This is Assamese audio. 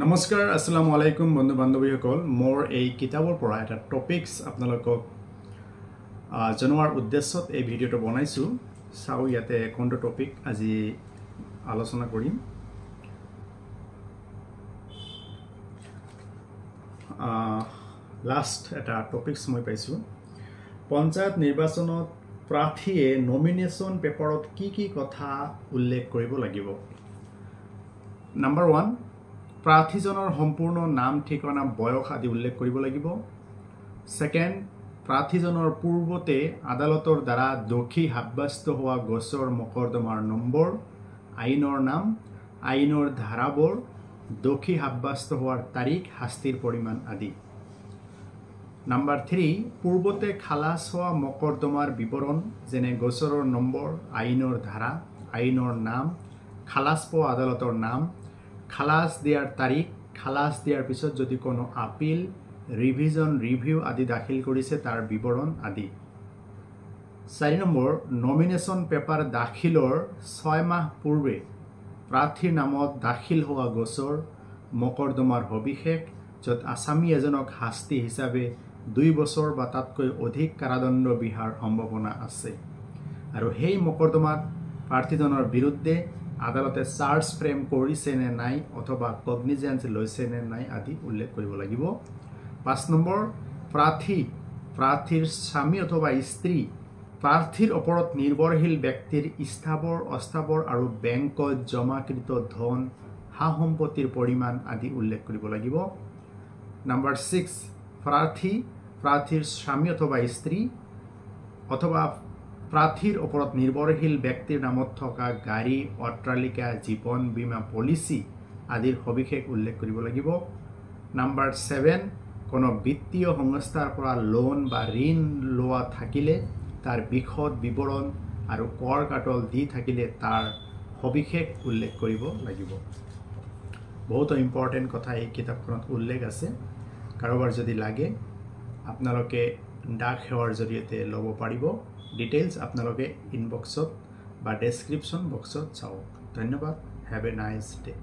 নমস্কাৰ আসসালামু আলাইকুম বন্ধু বান্ধৱীসকল মোৰ এই কিতাপৰ পৰা এটা টপিকস আপোনালোকক জনোৱাৰ উদ্দেশ্যত এই ভিডিঅটো বনাইছো চাও ইয়াতে কোনটো টপিক আজি আলোচনা কৰিম লাষ্ট এটা টপিকস মই পাইছো পঞ্চায়ত নিৰ্বাচনত প্ৰাৰ্থীয়ে নমিনেশন পেপাৰত কি কথা উল্লেখ কৰিব লাগিব নাম্বাৰ 1 প্ৰাৰ্থীজনৰ সম্পূৰ্ণ নাম ঠিকনা বয়স আদি উল্লেখ কৰিব লাগিব সেকেন্ড প্ৰাৰ্থীজনৰ পূৰ্বতে আদালতৰ দ্বাৰা দোষী সাব্যস্ত হোৱা গোচৰ মকৰ্দমাৰ নম্বৰ আইনৰ নাম আইনৰ ধাৰাবোৰ দোষী সাব্যস্ত হোৱাৰ তাৰিখ শাস্তিৰ পৰিমাণ আদি নাম্বাৰ 3 পূৰ্বতে খালাস হোৱা মকৰ্দমাৰ বিৱৰণ যেনে গোচৰৰ নম্বৰ আইনৰ ধাৰা আইনৰ নাম খালাস পোৱা আদালতৰ নাম খালাস দিয়াৰ তাৰিখ খালাস দিয়াৰ পিছত যদি কোনো আপিল ৰিভিজন ৰিভিউ আদি দাখিল কৰিছে তাৰ বিৱৰণ আদি 4 নম্বৰ নমিনেশন পেপাৰ দাখিলৰ 6 মাহ পূৰ্বে প্ৰাৰ্থীৰ নামত দাখিল হোৱা গোচৰ মকৰ্দমাৰ সবিশেষ যত আসামী এজনক শাস্তি হিচাপে 2 বছৰ বা তাতকৈ অধিক কাৰাদণ্ড বিহাৰ সম্ভাৱনা আছে আৰু সেই মকৰ্দমাত প্ৰাৰ্থীজনৰ বিৰুদ্ধে আদালতে চাৰ্জ ফ্ৰেম কৰিছে নে নাই অথবা কগনিজেন্স লৈছে নে নাই আদি উল্লেখ কৰিব লাগিব 5 নম্বৰ প্ৰাৰ্থীৰ স্বামী অথবা স্ত্ৰী প্ৰাৰ্থীৰ ওপৰত নিৰ্ভৰশীল ব্যক্তিৰ স্থাবৰ অস্থাবৰ আৰু বেংকত জমাকৃত ধন হা সম্পত্তিৰ পৰিমাণ আদি উল্লেখ কৰিব লাগিব নাম্বাৰ 6 প্ৰাৰ্থীৰ স্বামী অথবা স্ত্ৰী অথবা প্ৰাৰ্থীৰ ওপৰত নিৰ্ভৰশীল ব্যক্তিৰ নামত থকা গাড়ী অট্টালিকা জীৱন বীমা পলিচি আদিৰ সবিশেষ উল্লেখ কৰিব লাগিব নাম্বাৰ 7 কোনো বিত্তীয় সংস্থাৰ পৰা লোন বা ঋণ লোৱা থাকিলে তাৰ বিশদ বিৱৰণ আৰু কৰ কাটল দি থাকিলে তাৰ সবিশেষ উল্লেখ কৰিব লাগিব বহুত ইম্পৰ্টেন্ট কথা এই কিতাপখনত উল্লেখ আছে কাৰোবাৰ যদি লাগে আপোনালোকে ডাক সেৱাৰ জৰিয়তে ল'ব পাৰিব ডিটেইলছ আপোনালোকে ইনবক্সত বা ডেসক্ৰিপশন বক্সত চাওক ধন্যবাদ হ্যাভ এ নাইস ডে